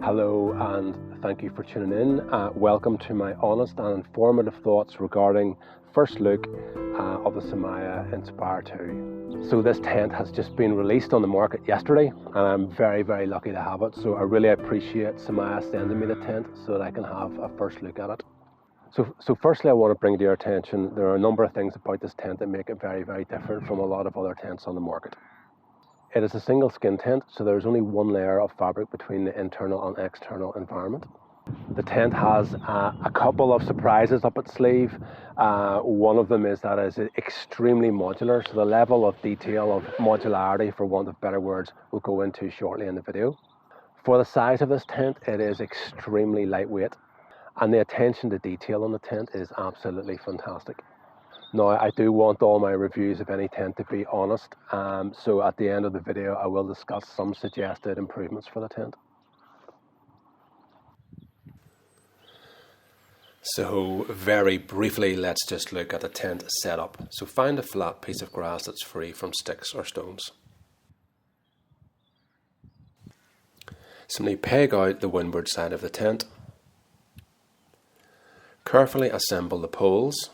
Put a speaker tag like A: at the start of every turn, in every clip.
A: Hello and thank you for tuning in. Welcome to my honest and informative thoughts regarding first look of the Samaya INSPIRE 2. So this tent has just been released on the market yesterday and I'm very lucky to have it. So I really appreciate Samaya sending me the tent so that I can have a first look at it. So firstly I want to bring to your attention there are a number of things about this tent that make it very different from a lot of other tents on the market. It is a single skin tent, so there's only one layer of fabric between the internal and external environment. The tent has a couple of surprises up its sleeve. One of them is that it is extremely modular, so the level of detail of modularity, for want of better words, we'll go into shortly in the video. For the size of this tent, it is extremely lightweight, and the attention to detail on the tent is absolutely fantastic. Now, I do want all my reviews of any tent to be honest, so at the end of the video I will discuss some suggested improvements for the tent. So very briefly, let's just look at the tent setup. So find a flat piece of grass that's free from sticks or stones. Simply peg out the windward side of the tent. Carefully assemble the poles.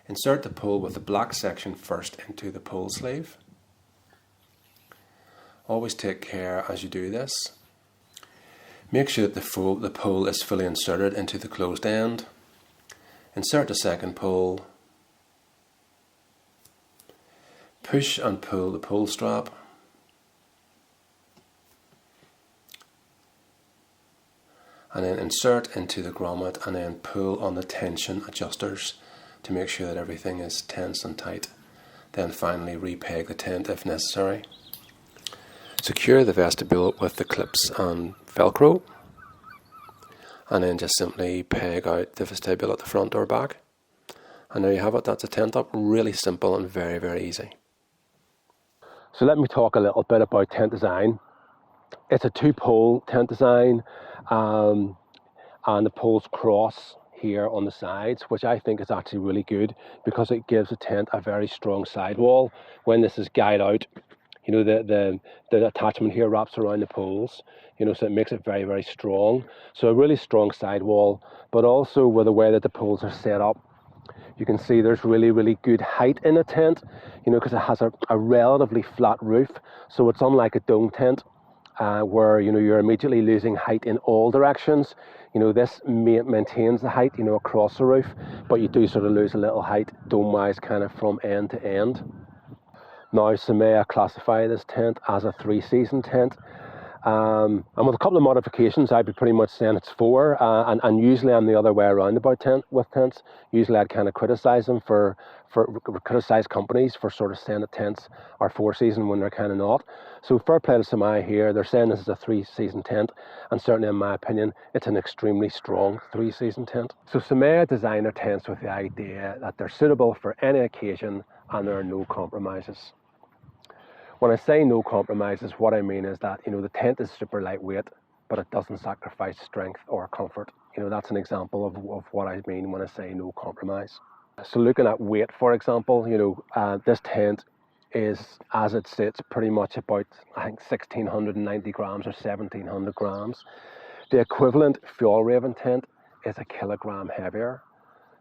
A: Insert the pole with the black section first into the pole sleeve. Always take care as you do this. Make sure that the pole is fully inserted into the closed end. Insert the second pole. Push and pull the pole strap. And then insert into the grommet and then pull on the tension adjusters to make sure that everything is tense and tight. Then finally repeg the tent if necessary. Secure the vestibule with the clips and Velcro, and then just simply peg out the vestibule at the front or back. And there you have it, that's a tent up. Really simple and very easy. So let me talk a little bit about tent design. It's a two-pole tent design, and the poles cross here on the sides, which I think is actually really good because it gives the tent a very strong sidewall. When this is guyed out, you know, the attachment here wraps around the poles, you know, so it makes it very strong. So a really strong sidewall, but also with the way that the poles are set up, you can see there's really good height in the tent, you know, because it has a relatively flat roof. So it's unlike a dome tent where, you know, you're immediately losing height in all directions. You know, this maintains the height, you know, across the roof, but you do sort of lose a little height dome-wise kind of from end to end. Now, Samaya classify this tent as a 3-season tent. And with a couple of modifications, I'd be pretty much saying it's 4. And usually I'm the other way around about with tents. Usually I'd kind of criticize companies for sort of saying that tents are 4-season when they're kind of not. So fair play to Samaya here. They're saying this is a 3-season tent, and certainly in my opinion, it's an extremely strong 3-season tent. So Samaya designed their tents with the idea that they're suitable for any occasion and there are no compromises. When I say no compromises, what I mean is that, you know, the tent is super lightweight, but it doesn't sacrifice strength or comfort. You know, that's an example of what I mean when I say no compromise. So looking at weight, for example, you know, this tent is, as it sits, pretty much about, I think, 1,690 grams or 1,700 grams. The equivalent Fjallraven tent is 1 kilogram heavier.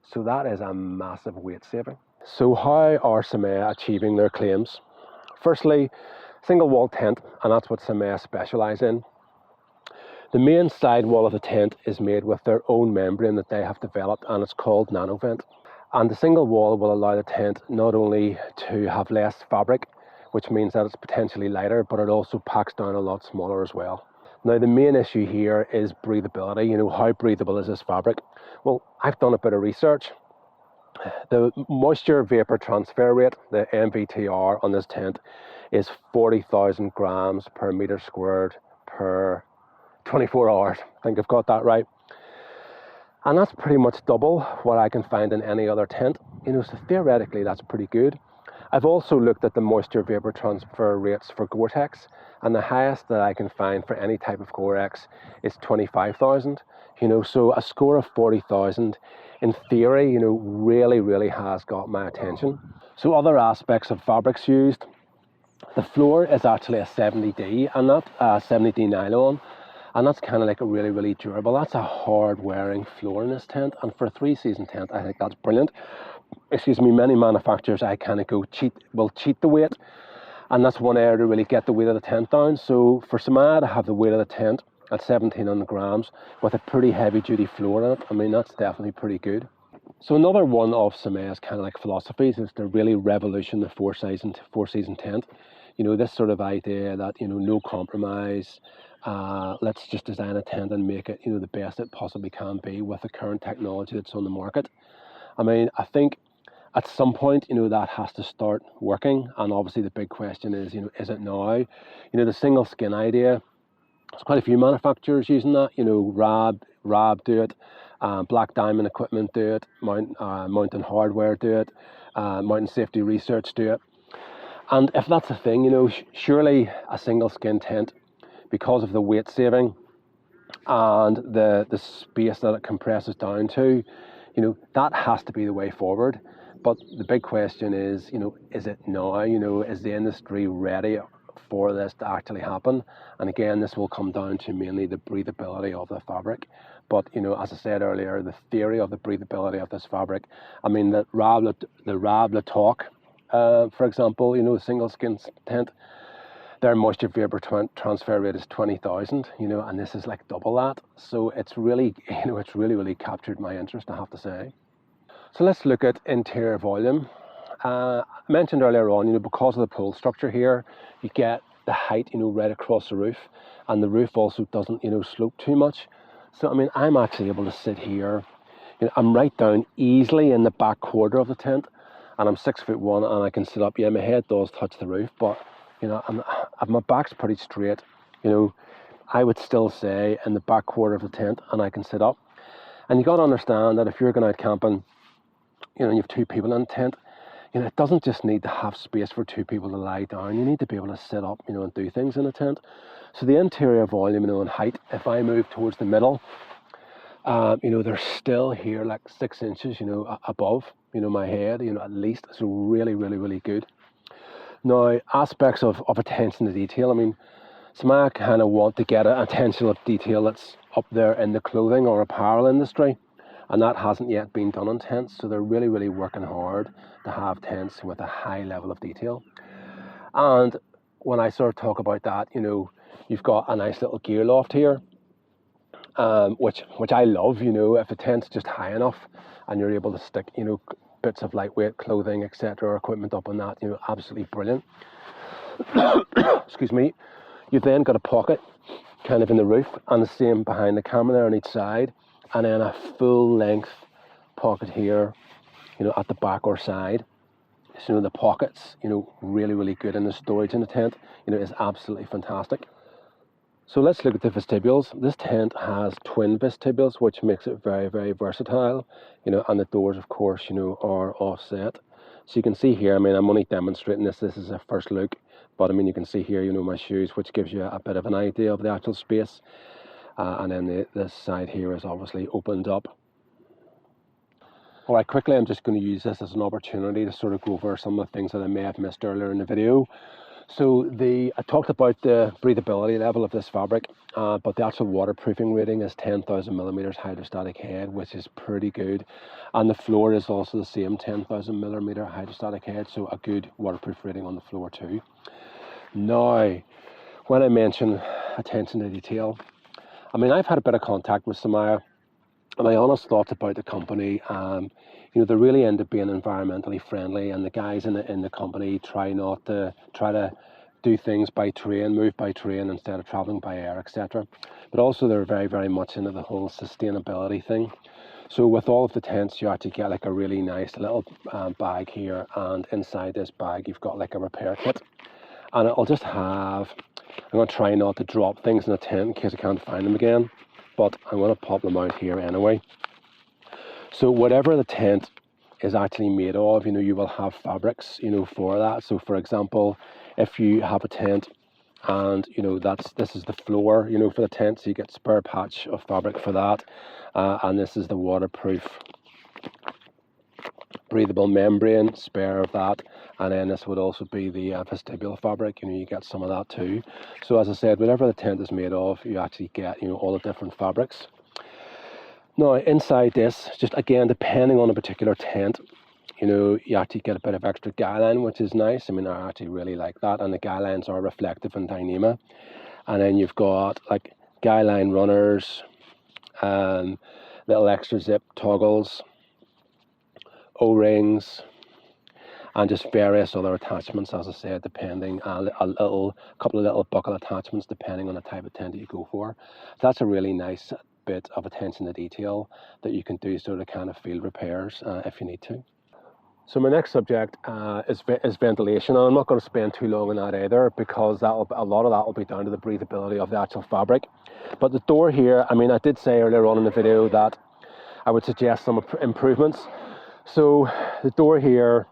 A: So that is a massive weight saving. So how are Samaya achieving their claims? Firstly, single wall tent, and that's what Samaya specialise in. The main side wall of the tent is made with their own membrane that they have developed, and it's called NanoVent. And the single wall will allow the tent not only to have less fabric, which means that it's potentially lighter, but it also packs down a lot smaller as well. Now the main issue here is breathability. You know, how breathable is this fabric? Well, I've done a bit of research. The moisture vapor transfer rate, the MVTR on this tent, is 40,000 grams per meter squared per 24 hours. I think I've got that right. And that's pretty much double what I can find in any other tent. You know, so theoretically that's pretty good. I've also looked at the moisture vapor transfer rates for Gore-Tex, and the highest that I can find for any type of Gore-Tex is 25,000. You know, so a score of 40,000, in theory, you know, really has got my attention. So other aspects of fabrics used. The floor is actually a 70D and not a 70D nylon, and that's kind of like a really, really durable. That's a hard wearing floor in this tent, and for a 3-season tent, I think that's brilliant. Excuse me, many manufacturers I kind of will cheat the weight, and that's one area to really get the weight of the tent down. So for Samaya to have the weight of the tent at 1700 grams with a pretty heavy duty floor in it, I mean, that's definitely pretty good. So another one of Samaya's kind of like philosophies is to really revolution the four-season tent. You know, this sort of idea that, you know, no compromise, let's just design a tent and make it, you know, the best it possibly can be with the current technology that's on the market. I mean, I think at some point, you know, that has to start working. And obviously the big question is, you know, is it now? You know, the single skin idea, there's quite a few manufacturers using that. You know, Rab do it, Black Diamond Equipment do it, Mountain Hardware do it, Mountain Safety Research do it. And if that's a thing, you know, surely a single skin tent, because of the weight saving and the space that it compresses down to, you know, that has to be the way forward. But the big question is, you know, is it now? You know, is the industry ready for this to actually happen? And again, this will come down to mainly the breathability of the fabric. But, you know, as I said earlier, the theory of the breathability of this fabric, I mean, the Rab Le Talk, for example, you know, the single skin tent, their moisture vapor transfer rate is 20,000, you know, and this is like double that. So it's really, you know, it's really captured my interest, I have to say. So let's look at interior volume. I mentioned earlier on, you know, because of the pole structure here, you get the height, you know, right across the roof, and the roof also doesn't, you know, slope too much. So I mean, I'm actually able to sit here. You know, I'm right down easily in the back quarter of the tent, and I'm 6'1", and I can sit up. Yeah, my head does touch the roof, but you know, my back's pretty straight. You know, I would still say in the back quarter of the tent, and I can sit up. And you got to understand that if you're going out camping, you know, you have 2 people in a tent, you know, it doesn't just need to have space for 2 people to lie down. You need to be able to sit up, you know, and do things in a tent. So the interior volume, you know, and height, if I move towards the middle, you know, they're still here like 6 inches, you know, above, you know, my head, you know, at least. So really good. Now, aspects of attention to detail, I mean, Samaya kind of want to get an attention of detail that's up there in the clothing or apparel industry, and that hasn't yet been done on tents. So they're really working hard to have tents with a high level of detail. And when I sort of talk about that, you know, you've got a nice little gear loft here, which I love. You know, if a tent's just high enough and you're able to stick, you know, bits of lightweight clothing, etc., or equipment up on that, you know, absolutely brilliant. Excuse me. You've then got a pocket kind of in the roof, and the same behind the camera there on each side, and then a full length pocket here, you know, at the back or side. So, you know, the pockets, you know, really good, and the storage in the tent, you know, is absolutely fantastic. So let's look at the vestibules. This tent has twin vestibules, which makes it very versatile, you know, and the doors, of course, you know, are offset. So you can see here, I mean, I'm only demonstrating this is a first look, but I mean, you can see here, you know, my shoes, which gives you a bit of an idea of the actual space. And then this side here is obviously opened up. All right, quickly, I'm just going to use this as an opportunity to sort of go over some of the things that I may have missed earlier in the video. So I talked about the breathability level of this fabric, but the actual waterproofing rating is 10,000 millimeters hydrostatic head, which is pretty good. And the floor is also the same 10,000 millimeter hydrostatic head, so a good waterproof rating on the floor too. Now, when I mention attention to detail, I mean, I've had a bit of contact with Samaya, and my honest thoughts about the company, you know, they really end up being environmentally friendly, and the guys in the company try to do things by train, move by train instead of traveling by air, etc. But also they're very much into the whole sustainability thing. So with all of the tents, you actually get like a really nice little bag here, and inside this bag you've got like a repair kit, and it'll just have, I'm going to try not to drop things in the tent in case I can't find them again, but I'm going to pop them out here anyway. So whatever the tent is actually made of, you know, you will have fabrics, you know, for that. So for example, if you have a tent and, you know, this is the floor, you know, for the tent, so you get spare patch of fabric for that. And this is the waterproof breathable membrane, spare of that, and then this would also be the vestibule fabric. You get some of that too. So as I said, whatever the tent is made of, you actually get all the different fabrics. Now inside this, just again depending on a particular tent, you actually get a bit of extra guy line, which is nice. I mean, I actually really like that, and the guy lines are reflective in Dyneema. And then you've got like guy line runners, little extra zip toggles, O-rings, and just various other attachments, as I said, depending, a couple of little buckle attachments depending on the type of tent that you go for. So that's a really nice bit of attention to detail that you can do sort of kind of field repairs if you need to. So my next subject is ventilation, and I'm not going to spend too long on that either, because a lot of that will be down to the breathability of the actual fabric. But the door here, I mean, I did say earlier on in the video that I would suggest some improvements. So the door here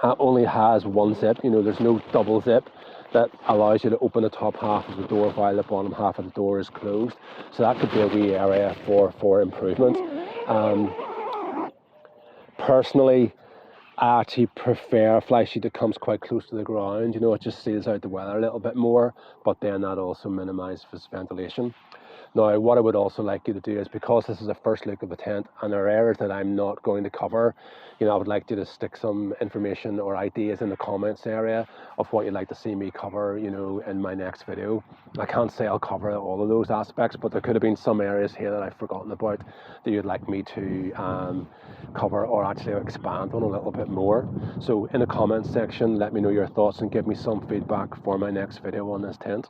A: only has one zip. There's no double zip that allows you to open the top half of the door while the bottom half of the door is closed. So that could be a wee area for improvement. Personally, I actually prefer a fly sheet that comes quite close to the ground. It just seals out the weather a little bit more, but then that also minimises ventilation. Now, what I would also like you to do is, because this is a first look of the tent and there are areas that I'm not going to cover, I would like you to stick some information or ideas in the comments area of what you'd like to see me cover, in my next video. I can't say I'll cover all of those aspects, but there could have been some areas here that I've forgotten about that you'd like me to cover or actually expand on a little bit more. So in the comments section, let me know your thoughts and give me some feedback for my next video on this tent.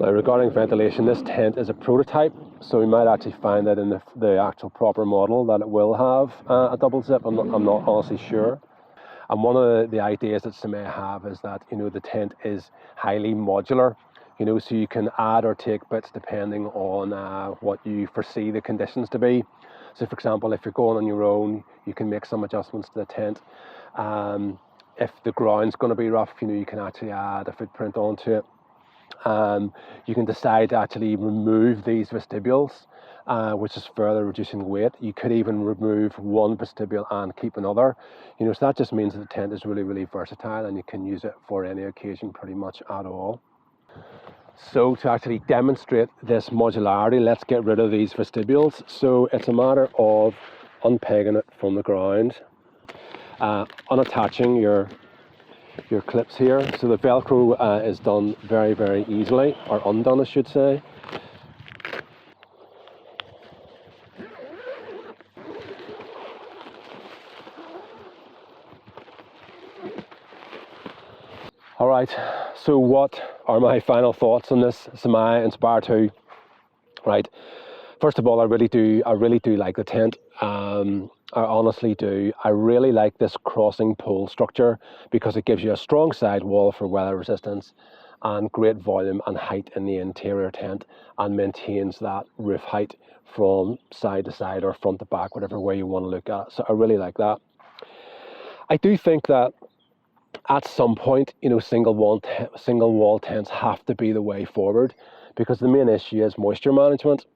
A: Now, regarding ventilation, this tent is a prototype, so we might actually find that in the actual proper model that it will have a double zip. I'm not honestly sure. And one of the ideas that Samaya have is that the tent is highly modular, so you can add or take bits depending on what you foresee the conditions to be. So for example, if you're going on your own, you can make some adjustments to the tent. If the ground's going to be rough, you can actually add a footprint onto it. You can decide to actually remove these vestibules, which is further reducing weight. You could even remove one vestibule and keep another. So that just means that the tent is really, really versatile and you can use it for any occasion pretty much at all. So to actually demonstrate this modularity, let's get rid of these vestibules. So it's a matter of unpegging it from the ground, unattaching your clips here. So the Velcro is done very, very easily, or undone I should say. Alright, so what are my final thoughts on this Samaya INSPIRE 2? Right, first of all, I really do like the tent. I honestly do. I really like this crossing pole structure because it gives you a strong side wall for weather resistance and great volume and height in the interior tent, and maintains that roof height from side to side or front to back, whatever way you want to look at it. So I really like that. I do think that at some point, single wall tents have to be the way forward, because the main issue is moisture management.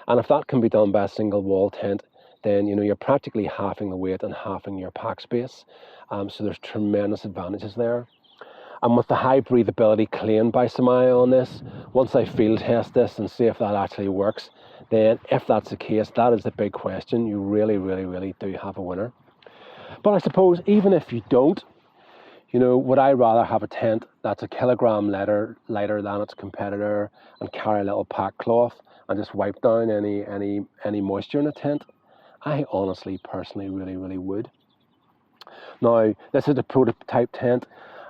A: And if that can be done by a single wall tent, then you're practically halving the weight and halving your pack space. So there's tremendous advantages there. And with the high breathability claimed by Samaya on this, once I field test this and see if that actually works, then if that's the case, that is the big question. You really, really, really do have a winner. But I suppose even if you don't, would I rather have a tent that's a kilogram lighter than its competitor and carry a little pack cloth and just wipe down any moisture in the tent? I honestly, personally, really, really would. Now, this is a prototype tent,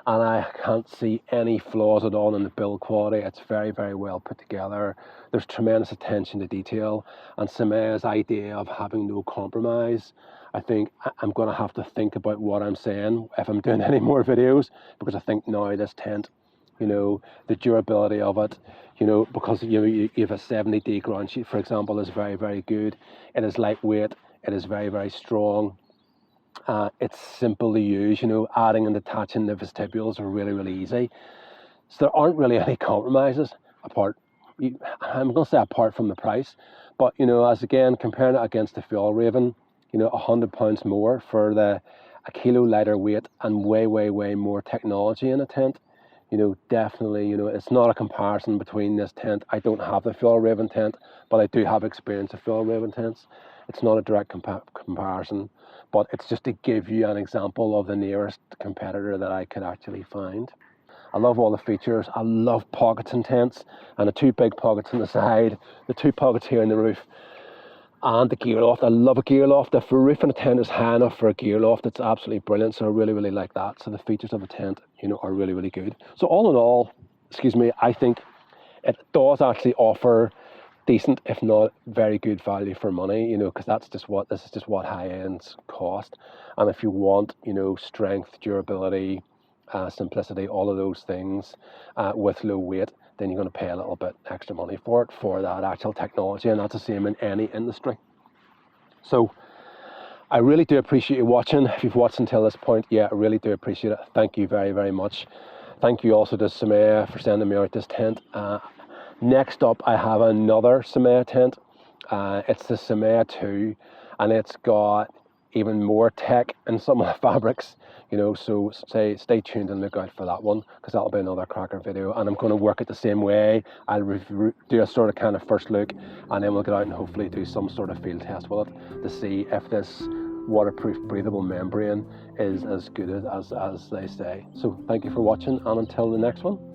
A: and I can't see any flaws at all in the build quality. It's very, very well put together. There's tremendous attention to detail, and Samaya's idea of having no compromise, I think I'm going to have to think about what I'm saying if I'm doing any more videos, because I think now this tent, the durability of it, because you have a 70D ground sheet, for example, is very, very good. It is lightweight. It is very, very strong. It's simple to use. Adding and detaching the vestibules are really, really easy. So there aren't really any compromises I'm going to say apart from the price. But, as again, comparing it against the Fjallraven, £100 more for a kilo lighter weight and way more technology in a tent. Definitely, it's not a comparison between this tent. I don't have the Fjallraven tent, but I do have experience of Fjallraven tents. It's not a direct comparison, but it's just to give you an example of the nearest competitor that I could actually find. I love all the features. I love pockets in tents, and the 2 big pockets on the side, the 2 pockets here in the roof, and the gear loft. I love a gear loft. If the roof in a tent is high enough for a gear loft, it's absolutely brilliant. So I really like that. So the features of a tent, are really good. So all in all, I think it does actually offer decent, if not very good value for money, because this is just what high ends cost. And if you want, strength, durability, simplicity, all of those things with low weight, then you're going to pay a little bit extra money for it, for that actual technology, and that's the same in any industry. So I really do appreciate you watching. If you've watched until this point, I really do appreciate it. Thank you very much. Thank you also to Samaya for sending me out this tent. Next up, I have another Samaya tent. It's the Samaya 2, and it's got even more tech in some of the fabrics, so stay tuned and look out for that one, because that'll be another cracker video, and I'm going to work it the same way. I'll do a sort of kind of first look, and then we'll get out and hopefully do some sort of field test with it to see if this waterproof breathable membrane is as good as they say. So thank you for watching, and until the next one.